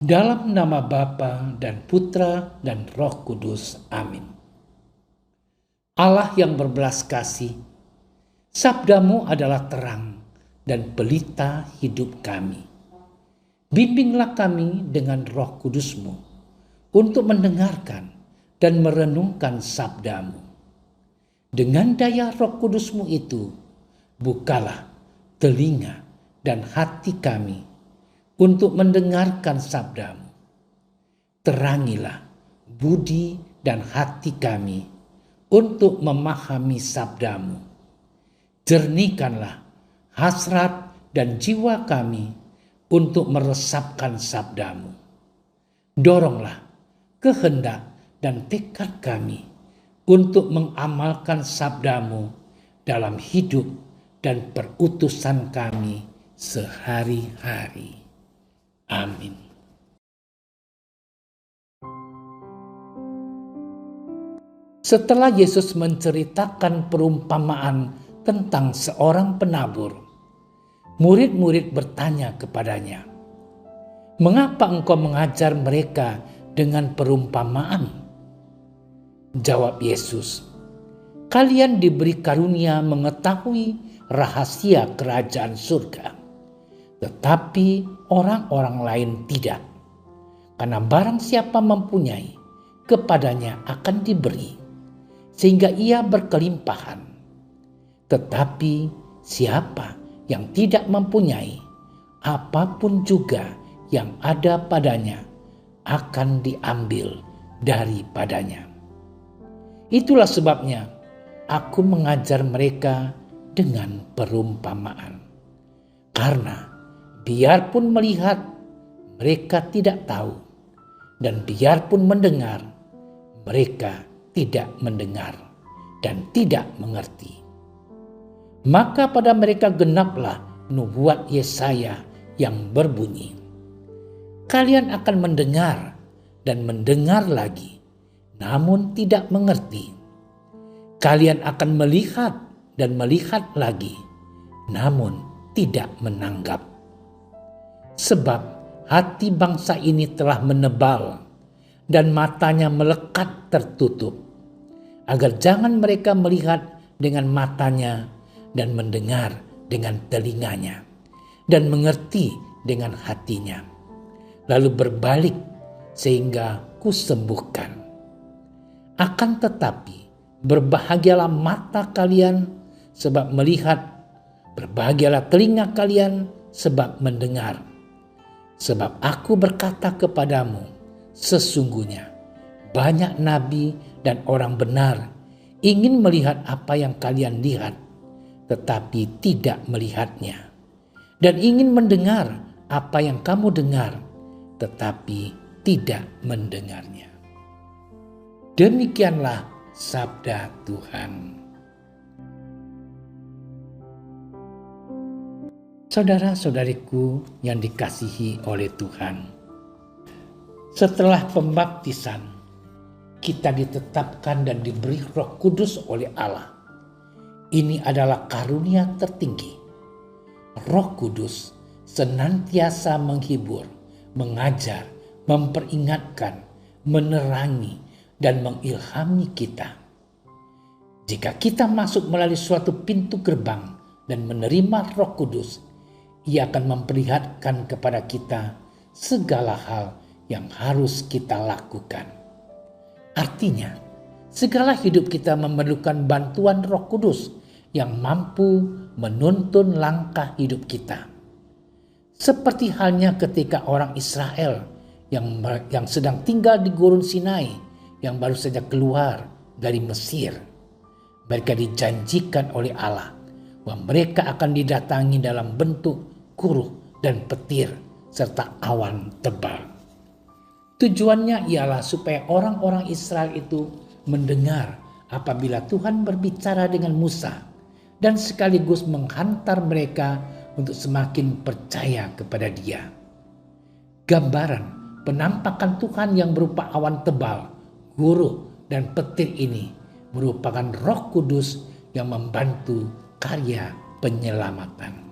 Dalam nama Bapa dan Putra dan Roh Kudus. Amin. Allah yang berbelas kasih, sabdamu adalah terang dan pelita hidup kami. Bimbinglah kami dengan Roh Kudusmu untuk mendengarkan dan merenungkan sabdamu. Dengan daya Roh Kudusmu itu, bukalah telinga dan hati kami untuk mendengarkan sabdamu. Terangilah budi dan hati kami untuk memahami sabdamu. Jernihkanlah hasrat dan jiwa kami untuk meresapkan sabdamu. Doronglah kehendak dan tekad kami untuk mengamalkan sabdamu dalam hidup dan perutusan kami sehari-hari. Amin. Setelah Yesus menceritakan perumpamaan tentang seorang penabur, murid-murid bertanya kepadanya, "Mengapa engkau mengajar mereka dengan perumpamaan?" Jawab Yesus, "Kalian diberi karunia mengetahui rahasia kerajaan surga, tetapi orang-orang lain tidak. Karena barang siapa mempunyai, kepadanya akan diberi, sehingga ia berkelimpahan. Tetapi siapa yang tidak mempunyai, apapun juga yang ada padanya akan diambil daripadanya. Itulah sebabnya aku mengajar mereka dengan perumpamaan. Karena biarpun melihat, mereka tidak tahu, dan biarpun mendengar, mereka tidak mendengar dan tidak mengerti. Maka pada mereka genaplah nubuat Yesaya yang berbunyi, kalian akan mendengar dan mendengar lagi, namun tidak mengerti. Kalian akan melihat dan melihat lagi, namun tidak menanggap. Sebab hati bangsa ini telah menebal dan matanya melekat tertutup, agar jangan mereka melihat dengan matanya dan mendengar dengan telinganya dan mengerti dengan hatinya, lalu berbalik sehingga kusembuhkan. Akan tetapi berbahagialah mata kalian sebab melihat, berbahagialah telinga kalian sebab mendengar. Sebab aku berkata kepadamu, sesungguhnya banyak nabi dan orang benar ingin melihat apa yang kalian lihat, tetapi tidak melihatnya, dan ingin mendengar apa yang kamu dengar, tetapi tidak mendengarnya. Demikianlah sabda Tuhan. Saudara-saudariku yang dikasihi oleh Tuhan, setelah pembaptisan, kita ditetapkan dan diberi Roh Kudus oleh Allah. Ini adalah karunia tertinggi. Roh Kudus senantiasa menghibur, mengajar, memperingatkan, menerangi, dan mengilhami kita. Jika kita masuk melalui suatu pintu gerbang dan menerima Roh Kudus, Ia akan memperlihatkan kepada kita segala hal yang harus kita lakukan. Artinya, segala hidup kita memerlukan bantuan Roh Kudus yang mampu menuntun langkah hidup kita. Seperti halnya ketika orang Israel yang sedang tinggal di Gurun Sinai, yang baru saja keluar dari Mesir. Mereka dijanjikan oleh Allah bahwa mereka akan didatangi dalam bentuk kuruh dan petir serta awan tebal. Tujuannya ialah supaya orang-orang Israel itu mendengar apabila Tuhan berbicara dengan Musa, dan sekaligus menghantar mereka untuk semakin percaya kepada Dia. Gambaran penampakan Tuhan yang berupa awan tebal, guruh, dan petir ini merupakan Roh Kudus yang membantu karya penyelamatan.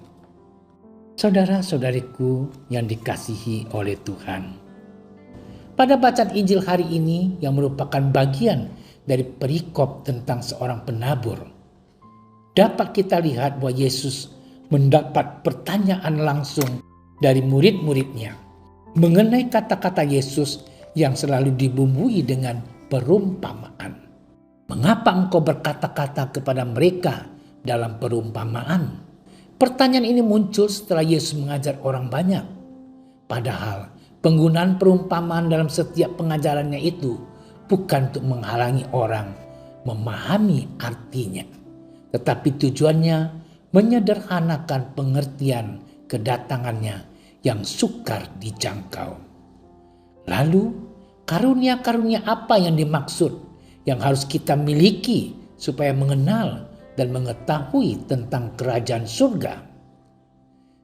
Saudara-saudariku yang dikasihi oleh Tuhan, Pada bacaan Injil hari ini yang merupakan bagian dari perikop tentang seorang penabur, dapat kita lihat bahwa Yesus mendapat pertanyaan langsung dari murid-muridnya mengenai kata-kata Yesus yang selalu dibumbui dengan perumpamaan. Mengapa engkau berkata-kata kepada mereka dalam perumpamaan? Pertanyaan ini muncul setelah Yesus mengajar orang banyak. Padahal penggunaan perumpamaan dalam setiap pengajarannya itu bukan untuk menghalangi orang memahami artinya, tetapi tujuannya menyederhanakan pengertian kedatangannya yang sukar dijangkau. Lalu, karunia-karunia apa yang dimaksud yang harus kita miliki supaya mengenal dan mengetahui tentang kerajaan surga?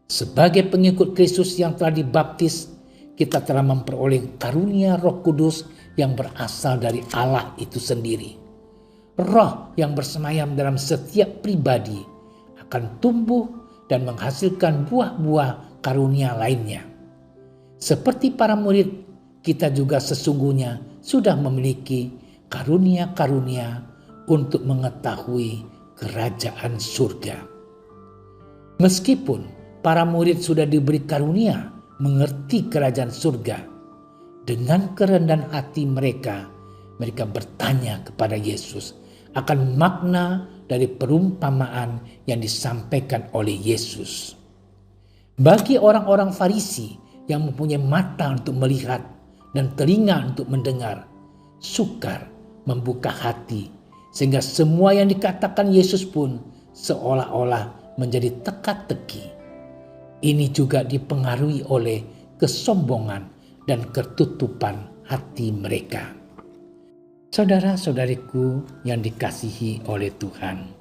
Sebagai pengikut Kristus yang telah dibaptis, kita telah memperoleh karunia Roh Kudus yang berasal dari Allah itu sendiri. Roh yang bersemayam dalam setiap pribadi akan tumbuh dan menghasilkan buah-buah karunia lainnya. Seperti para murid, kita juga sesungguhnya sudah memiliki karunia-karunia untuk mengetahui kerajaan surga. Meskipun para murid sudah diberi karunia mengerti kerajaan surga, dengan kerendahan hati mereka bertanya kepada Yesus akan makna dari perumpamaan yang disampaikan oleh Yesus. Bagi orang-orang Farisi yang mempunyai mata untuk melihat dan telinga untuk mendengar, sukar membuka hati sehingga semua yang dikatakan Yesus pun seolah-olah menjadi teka-teki. Ini juga dipengaruhi oleh kesombongan dan ketutupan hati mereka. Saudara-saudariku yang dikasihi oleh Tuhan,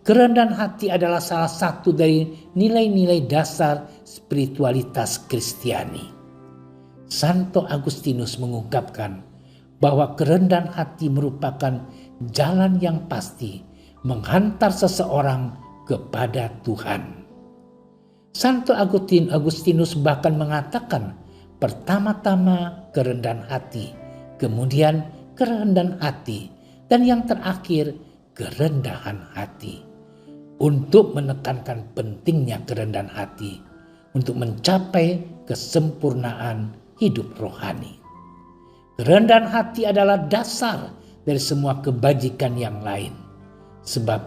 kerendahan hati adalah salah satu dari nilai-nilai dasar spiritualitas Kristiani. Santo Agustinus mengungkapkan bahwa kerendahan hati merupakan jalan yang pasti menghantar seseorang kepada Tuhan. Santo Agustinus bahkan mengatakan pertama-tama kerendahan hati, kemudian kerendahan hati, dan yang terakhir kerendahan hati. Untuk menekankan pentingnya kerendahan hati untuk mencapai kesempurnaan hidup rohani. Kerendahan hati adalah dasar dari semua kebajikan yang lain. Sebab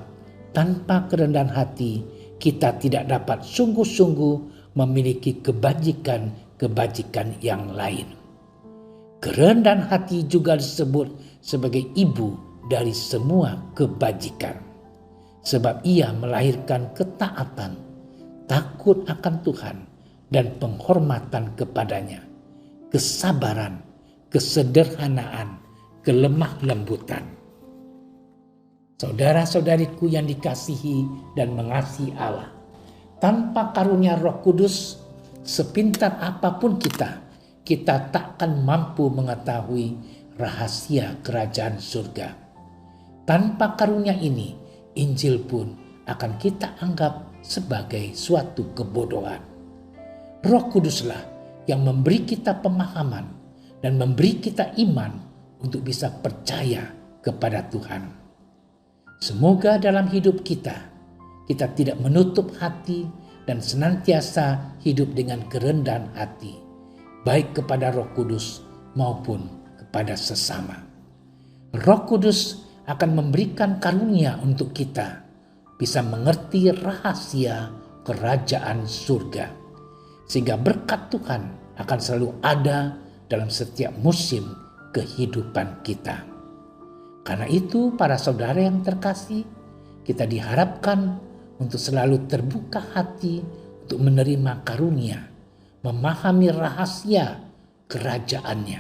tanpa kerendahan hati kita tidak dapat sungguh-sungguh memiliki kebajikan yang lain. Kerendahan hati juga disebut sebagai ibu dari semua kebajikan. Sebab ia melahirkan ketaatan, takut akan Tuhan, dan penghormatan kepadanya, kesabaran, kesederhanaan, kelemah lembutan. Saudara-saudariku yang dikasihi dan mengasihi Allah, tanpa karunia Roh Kudus, sepintar apapun kita takkan mampu mengetahui rahasia kerajaan surga. Tanpa karunia ini, Injil pun akan kita anggap sebagai suatu kebodohan. Roh Kuduslah yang memberi kita pemahaman dan memberi kita iman untuk bisa percaya kepada Tuhan. Semoga dalam hidup kita tidak menutup hati dan senantiasa hidup dengan kerendahan hati, baik kepada Roh Kudus maupun kepada sesama. Roh Kudus akan memberikan karunia untuk kita bisa mengerti rahasia kerajaan surga, sehingga berkat Tuhan akan selalu ada dalam setiap musim kehidupan kita. Karena itu, para saudara yang terkasih, kita diharapkan untuk selalu terbuka hati untuk menerima karunia, memahami rahasia kerajaannya.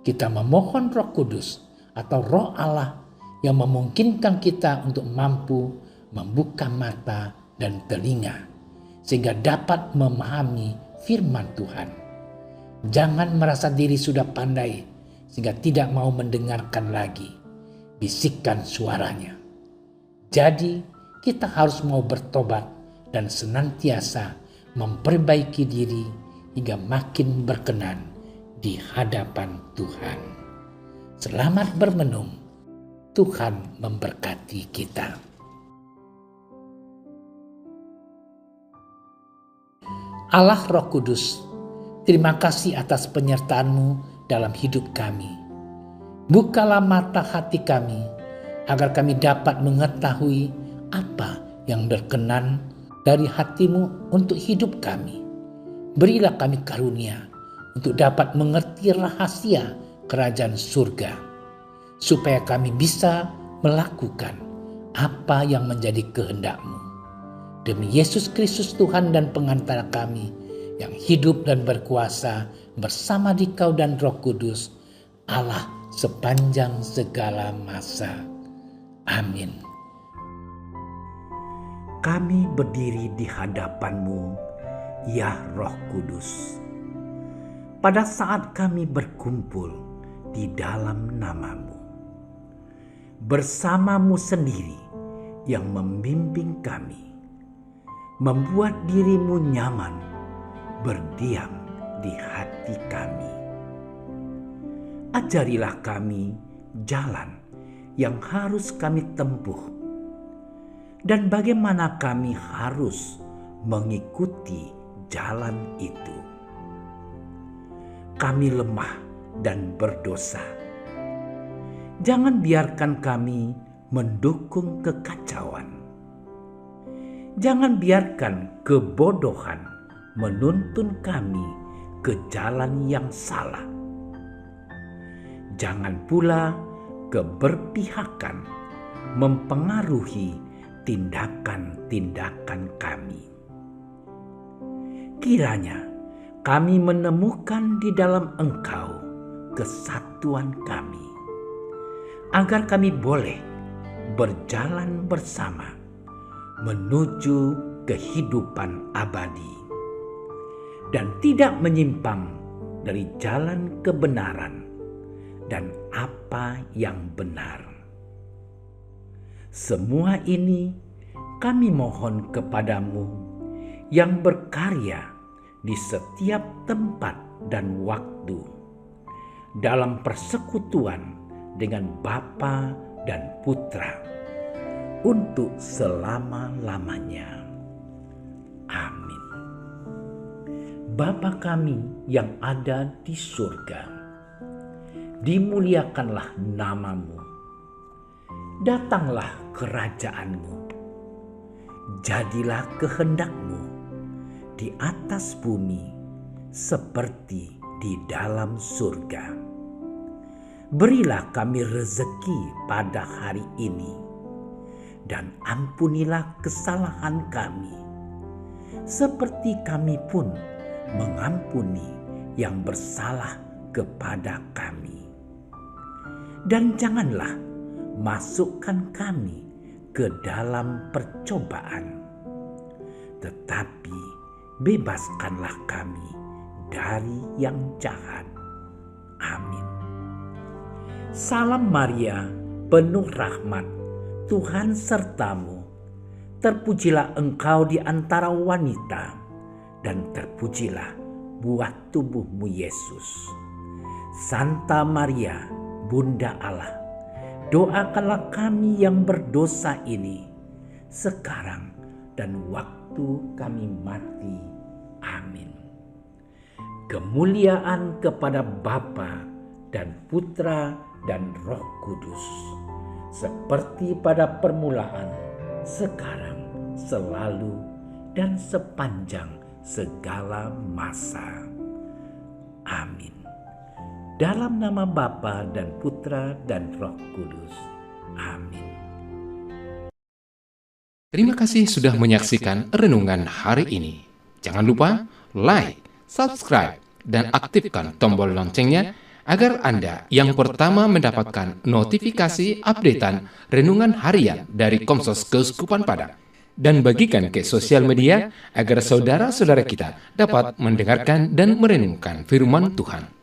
Kita memohon Roh Kudus atau Roh Allah yang memungkinkan kita untuk mampu membuka mata dan telinga, sehingga dapat memahami firman Tuhan. Jangan merasa diri sudah pandai sehingga tidak mau mendengarkan lagi bisikan suaranya. Jadi kita harus mau bertobat dan senantiasa memperbaiki diri hingga makin berkenan di hadapan Tuhan. Selamat bermenung. Tuhan memberkati kita. Allah Roh Kudus, terima kasih atas penyertaan-Mu dalam hidup kami. Bukalah mata hati kami, agar kami dapat mengetahui apa yang berkenan dari hati-Mu untuk hidup kami. Berilah kami karunia untuk dapat mengerti rahasia kerajaan surga, supaya kami bisa melakukan apa yang menjadi kehendak-Mu. Demi Yesus Kristus Tuhan dan pengantara kami, yang hidup dan berkuasa bersama Dikau dan Roh Kudus, Allah sepanjang segala masa. Amin. Kami berdiri di hadapan-Mu, ya Roh Kudus, pada saat kami berkumpul di dalam nama-Mu. Bersama-Mu sendiri yang membimbing kami, membuat diri-Mu nyaman berdiam di hati kami. Ajarilah kami jalan yang harus kami tempuh, dan bagaimana kami harus mengikuti jalan itu. Kami lemah dan berdosa. Jangan biarkan kami mendukung kekacauan. Jangan biarkan kebodohan menuntun kami ke jalan yang salah. Jangan pula keberpihakan mempengaruhi tindakan-tindakan kami. Kiranya kami menemukan di dalam Engkau kesatuan kami, agar kami boleh berjalan bersama menuju kehidupan abadi dan tidak menyimpang dari jalan kebenaran dan apa yang benar. Semua ini kami mohon kepadamu yang berkarya di setiap tempat dan waktu, dalam persekutuan dengan Bapa dan Putra, untuk selama-lamanya. Amin. Bapa kami yang ada di surga, dimuliakanlah nama-Mu. Datanglah kerajaan-Mu. Jadilah kehendak-Mu di atas bumi seperti di dalam surga. Berilah kami rezeki pada hari ini, dan ampunilah kesalahan kami, seperti kami pun mengampuni yang bersalah kepada kami. Dan janganlah masukkan kami ke dalam percobaan, tetapi bebaskanlah kami dari yang jahat. Amin. Salam Maria, penuh rahmat, Tuhan sertamu. Terpujilah engkau di antara wanita, dan terpujilah buah tubuhmu Yesus. Santa Maria, Bunda Allah, doakanlah kami yang berdosa ini, sekarang dan waktu kami mati. Amin. Kemuliaan kepada Bapa dan Putra dan Roh Kudus, seperti pada permulaan, sekarang, selalu, dan sepanjang segala masa. Amin. Dalam nama Bapa dan Putra dan Roh Kudus. Amin. Terima kasih sudah menyaksikan renungan hari ini. Jangan lupa like, subscribe, dan aktifkan tombol loncengnya agar Anda yang pertama mendapatkan notifikasi updatean renungan harian dari Komsos Keuskupan Padang. Dan bagikan ke sosial media agar saudara-saudara kita dapat mendengarkan dan merenungkan firman Tuhan.